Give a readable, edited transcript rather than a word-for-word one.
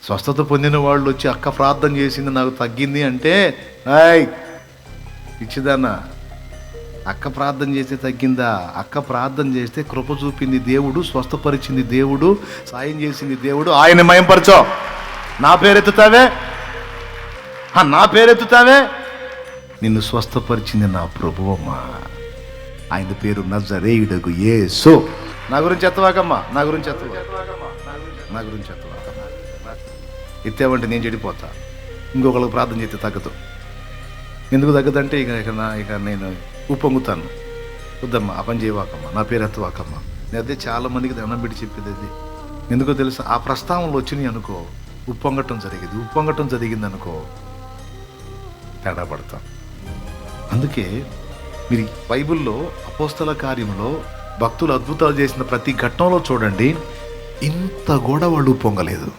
స్వస్థత పొందిన వాళ్ళు వచ్చి అక్క ప్రార్థన చేసింది నాకు తగ్గింది అంటే ఇచ్చిదన్నా, అక్క ప్రార్థన చేస్తే తగ్గిందా? అక్క ప్రార్థన చేస్తే కృప చూపింది దేవుడు, స్వస్థపరిచింది దేవుడు, సాయం చేసింది దేవుడు. ఆయన మయంపరచో. నా పేరెత్తుతావే, నా పేరెత్తుతావే. నిన్ను స్వస్థపరిచింది నా ప్రభువమ్మా. ఆయన పేరు నజరేయుడగు యేసు. నా గురించి ఎత్తవాకమ్మా, నా గురించి ఎత్తవాకమ్మా. ఎత్తావంటే నేను చెడిపోతా. ఇంకొకరికి ప్రార్థన చేస్తే తగ్గదు. ఎందుకు తగ్గదంటే ఇక నేను ఉప్పొంగుతాను. వద్దమ్మా, ఆ పని చేయవాకమ్మా, నా పేరు ఎత్తవాకమ్మా. నేను అదే చాలా మందికి దండం పెట్టి చెప్పేది అది. ఎందుకో తెలుసా? ఆ ప్రస్తావనలు వచ్చినాయి అనుకో, ఉప్పొంగటం జరిగింది అనుకో, తేడా పడతాం. అందుకే మీరు బైబిల్లో అపోస్తల కార్యంలో భక్తులు అద్భుతాలు చేసిన ప్రతి ఘట్టంలో చూడండి, ఇంత కూడా వాళ్ళు ఉప్పొంగలేదు.